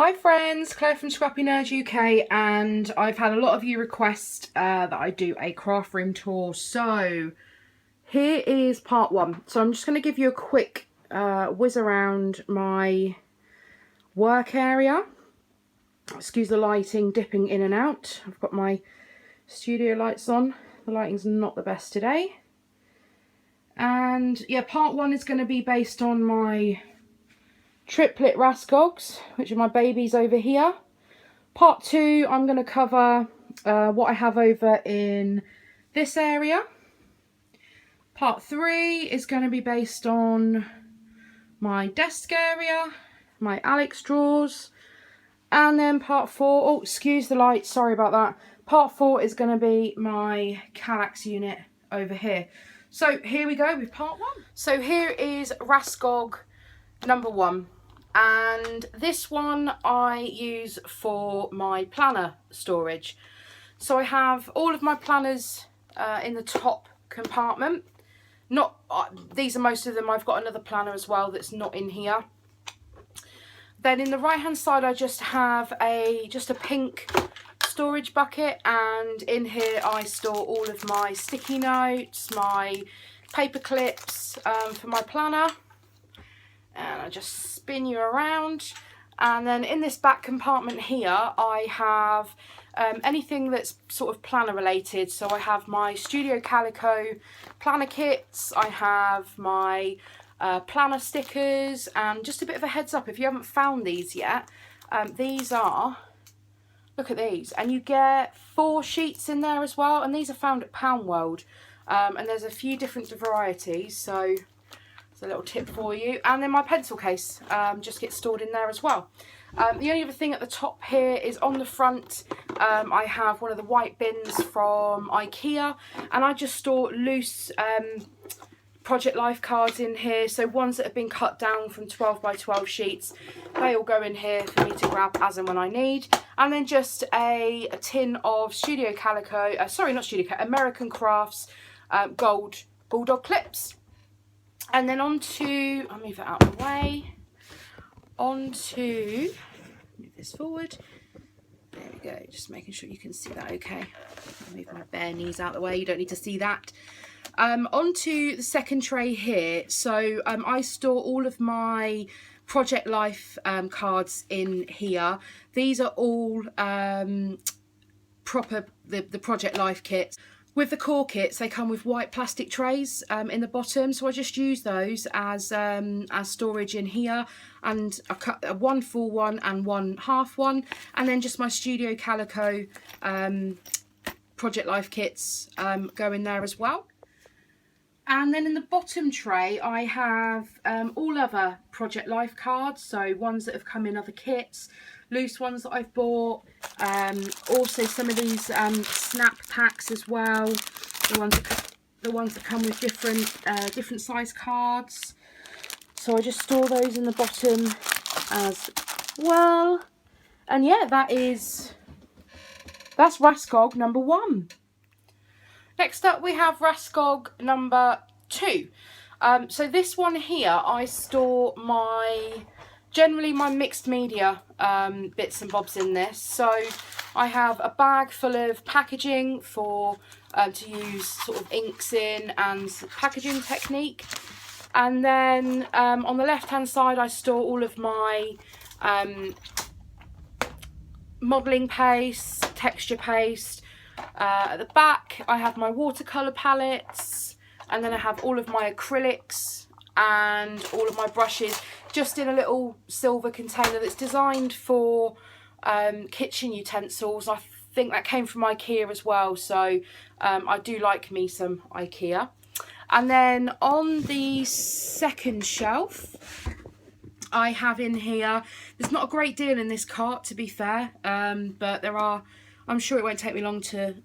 Hi friends, Claire from Scrappy Nerd UK, and I've had a lot of you request that I do a craft room tour. So here is part one. So I'm just going to give you a quick whiz around my work area. Excuse the lighting dipping in and out. I've got my studio lights on. The lighting's not the best today. And yeah, part one is going to be based on my triplet Raskogs, which are my babies over here. Part two, I'm going to cover what I have over in this area. Part three is going to be based on my desk area, my Alex drawers, and then part four, oh excuse the light, sorry about that. Part four is going to be my Kallax unit over here. So here we go with part one. So here is Raskog number one. And this one I use for my planner storage. So I have all of my planners in the top compartment. These are most of them. I've got another planner as well that's not in here. Then in the right hand side I just have just a pink storage bucket, and in here I store all of my sticky notes, my paper clips for my planner. And I just spin you around, and then in this back compartment here I have anything that's sort of planner related. So I have my Studio Calico planner kits, I have my planner stickers, and just a bit of a heads up, if you haven't found these yet, these are, look at these, and you get 4 sheets in there as well, and these are found at Pound World, and there's a few different varieties, so a little tip for you. And then my pencil case just gets stored in there as well. The only other thing at the top here is on the front I have one of the white bins from IKEA, and I just store loose Project Life cards in here, so ones that have been cut down from 12 by 12 sheets, they all go in here for me to grab as and when I need. And then just a tin of Studio Calico, sorry not Studio Calico, American Crafts gold bulldog clips. And then onto, I'll move it out of the way, onto, move this forward, there we go, just making sure you can see that okay. I'll move my bare knees out of the way, you don't need to see that. Onto the second tray here, so I store all of my Project Life cards in here. These are all proper, the Project Life kits. With the core kits, they come with white plastic trays in the bottom, so I just use those as storage in here, and I cut a 1 full one and 1 half one, and then just my Studio Calico Project Life kits go in there as well. And then in the bottom tray I have all other Project Life cards, so ones that have come in other kits, loose ones that I've bought, also some of these snap packs as well, the ones that come with different size cards. So I just store those in the bottom as well. And yeah, that's Raskog number one. Next up we have Raskog number two. So this one here I store generally my mixed media bits and bobs in this. So I have a bag full of packaging for to use sort of inks in and packaging technique. And then on the left hand side I store all of my modelling paste, texture paste. At the back I have my watercolour palettes, and then I have all of my acrylics and all of my brushes just in a little silver container that's designed for kitchen utensils. I think that came from IKEA as well, so I do like me some IKEA. And then on the second shelf I have in here, there's not a great deal in this cart to be fair, but there are, I'm sure it won't take me long to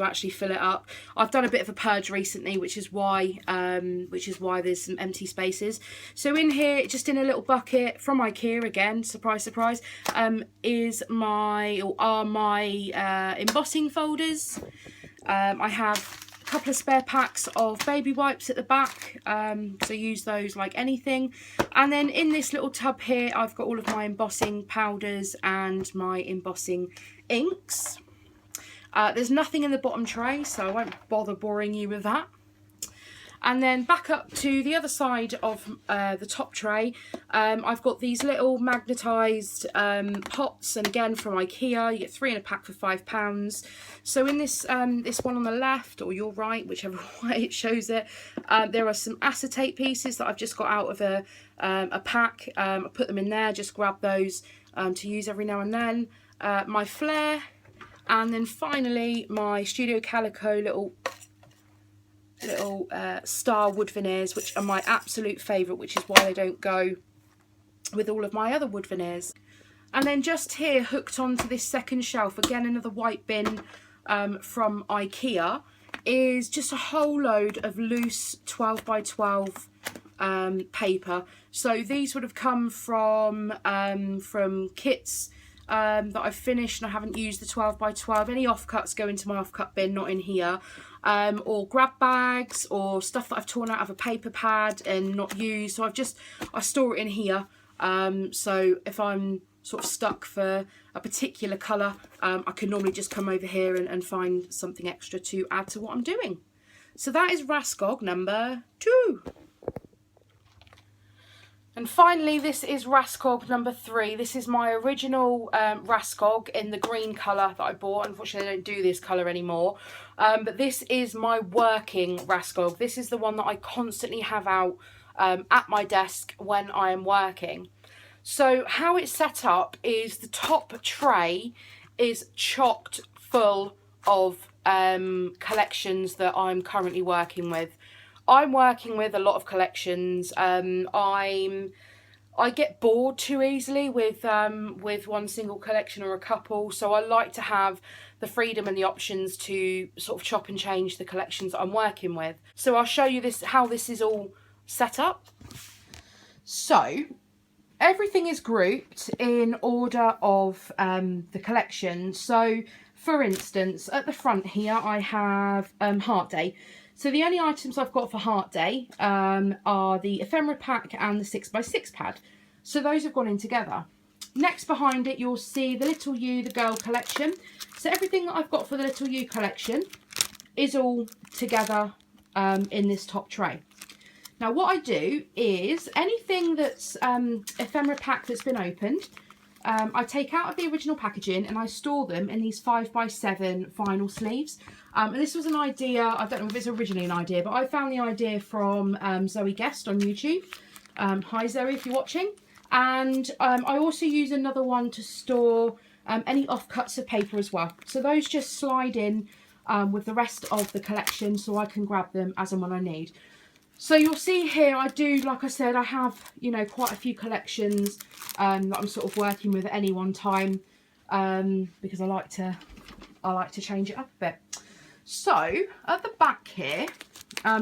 actually fill it up. I've done a bit of a purge recently, which is why there's some empty spaces. So in here, just in a little bucket from IKEA again, surprise surprise, are my embossing folders. I have couple of spare packs of baby wipes at the back, so use those like anything. And then in this little tub here, I've got all of my embossing powders and my embossing inks. There's nothing in the bottom tray, so I won't bother boring you with that. And then back up to the other side of the top tray, I've got these little magnetised pots, and again from IKEA, you get 3 in a pack for £5. So in this this one on the left, or your right, whichever way it shows it, there are some acetate pieces that I've just got out of a pack. I put them in there, just grab those to use every now and then. My flare, and then finally my Studio Calico little star wood veneers, which are my absolute favourite, which is why they don't go with all of my other wood veneers. And then just here, hooked onto this second shelf, again another white bin from IKEA, is just a whole load of loose 12 by 12 paper. So these would have come from kits that I've finished and I haven't used the 12 by 12. Any offcuts go into my offcut bin, not in here. Or grab bags or stuff that I've torn out of a paper pad and not used. So I store it in here. So if I'm sort of stuck for a particular colour, I can normally just come over here and find something extra to add to what I'm doing. So that is Raskog number 2. And finally, this is Raskog number 3. This is my original Raskog in the green colour that I bought. Unfortunately, I don't do this colour anymore. But this is my working Raskog. This is the one that I constantly have out at my desk when I am working. So how it's set up is the top tray is chocked full of collections that I'm currently working with. I'm working with a lot of collections. I get bored too easily with one single collection or a couple, so I like to have the freedom and the options to sort of chop and change the collections that I'm working with. So I'll show you how this is all set up. So everything is grouped in order of the collection. So for instance, at the front here I have Heart Day. So the only items I've got for Heart Day are the ephemera pack and the 6x6 pad. So those have gone in together. Next behind it, you'll see the Little You, the girl collection. So everything that I've got for the Little You collection is all together in this top tray. Now what I do is anything that's ephemera pack that's been opened, I take out of the original packaging and I store them in these 5x7 vinyl sleeves. And this was an idea, I don't know if it's originally an idea, but I found the idea from Zoe Guest on YouTube. Hi Zoe, if you're watching. And I also use another one to store any offcuts of paper as well. So those just slide in with the rest of the collection so I can grab them as and when I need. So you'll see here, I do, like I said, I have, you know, quite a few collections that I'm sort of working with at any one time because I like to change it up a bit. So at the back here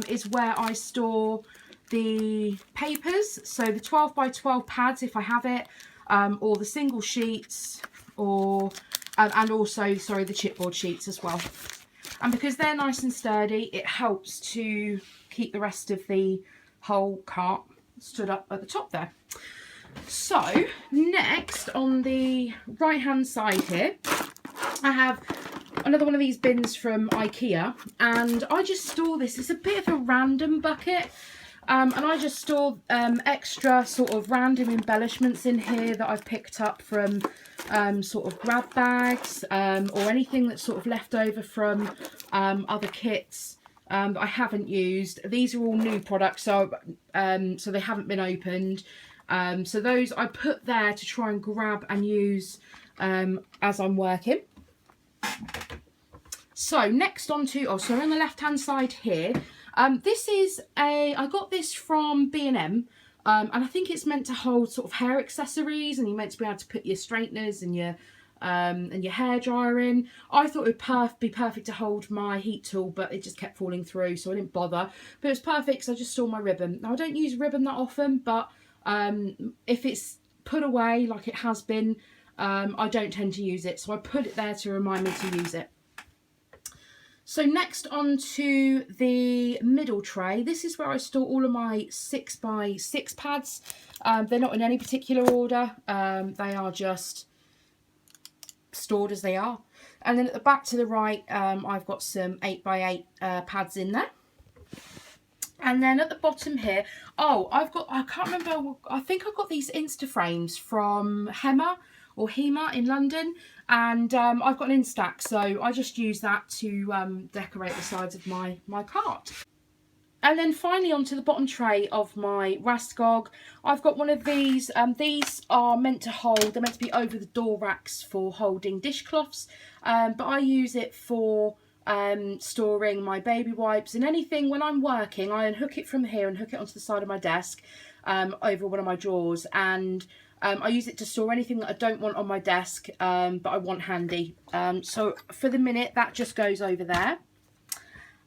is where I store the papers. So the 12 by 12 pads, if I have it, or the single sheets, or and also, sorry, the chipboard sheets as well. And because they're nice and sturdy, it helps to keep the rest of the whole cart stood up at the top there. So next, on the right hand side here, I have another one of these bins from IKEA, and I just store this. It's a bit of a random bucket, and I just store extra sort of random embellishments in here that I've picked up from sort of grab bags or anything that's sort of left over from other kits that I haven't used. These are all new products, so they haven't been opened. So those I put there to try and grab and use as I'm working. So next on to, so on the left hand side here, this is I got this from B&M, and I think it's meant to hold sort of hair accessories, and you're meant to be able to put your straighteners and your hair dryer in. I thought it would be perfect to hold my heat tool, but it just kept falling through, so I didn't bother. But it was perfect because I just store my ribbon. Now I don't use ribbon that often, but if it's put away like it has been, I don't tend to use it, so I put it there to remind me to use it. So next on to the middle tray. This is where I store all of my 6x6 pads. They're not in any particular order. They are just stored as they are. And then at the back to the right, I've got some 8x8 pads in there. And then at the bottom here, I can't remember, I think I got these Insta frames from Hema in London, and I've got an Instax, so I just use that to decorate the sides of my cart. And then finally onto the bottom tray of my Raskog, I've got one of these. These are meant to hold, they're meant to be over the door racks for holding dishcloths, but I use it for storing my baby wipes and anything. When I'm working, I unhook it from here and hook it onto the side of my desk over one of my drawers, and I use it to store anything that I don't want on my desk but I want handy. So for the minute that just goes over there.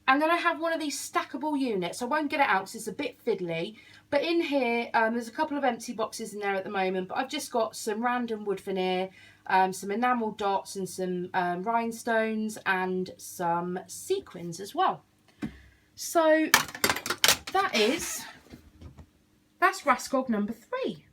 And then I have one of these stackable units. I won't get it out because it's a bit fiddly. But in here, there's a couple of empty boxes in there at the moment. But I've just got some random wood veneer, some enamel dots and some rhinestones and some sequins as well. So that's Raskog number 3.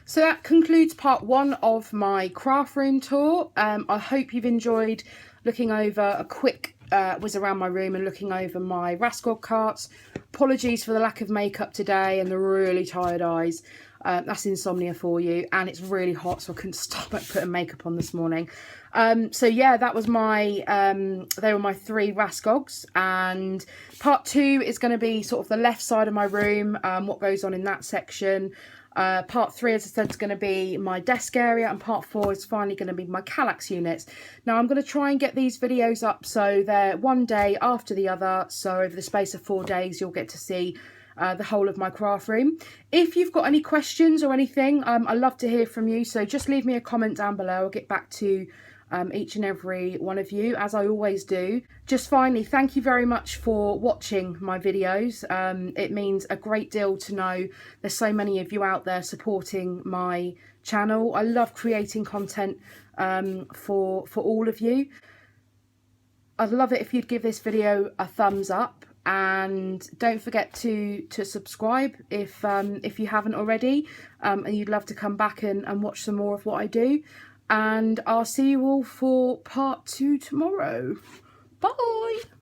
So that concludes part 1 of my craft room tour. I hope you've enjoyed looking over a quick whiz around my room and looking over my Raskog carts. Apologies for the lack of makeup today and the really tired eyes. That's insomnia for you, and it's really hot, so I couldn't stop at putting makeup on this morning. So yeah, that was my they were my 3 Raskogs, and part 2 is going to be sort of the left side of my room, what goes on in that section. Part 3, as I said, is going to be my desk area, and part 4 is finally going to be my Kallax units. Now I'm going to try and get these videos up so they're one day after the other, so over the space of 4 days you'll get to see the whole of my craft room. If you've got any questions or anything, I'd love to hear from you, so just leave me a comment down below. I'll get back to each and every one of you, as I always do. Just finally, thank you very much for watching my videos. It means a great deal to know there's so many of you out there supporting my channel. I love creating content for all of you. I'd love it if you'd give this video a thumbs up, and don't forget to subscribe if you haven't already, and you'd love to come back and watch some more of what I do. And I'll see you all for part 2 tomorrow. Bye!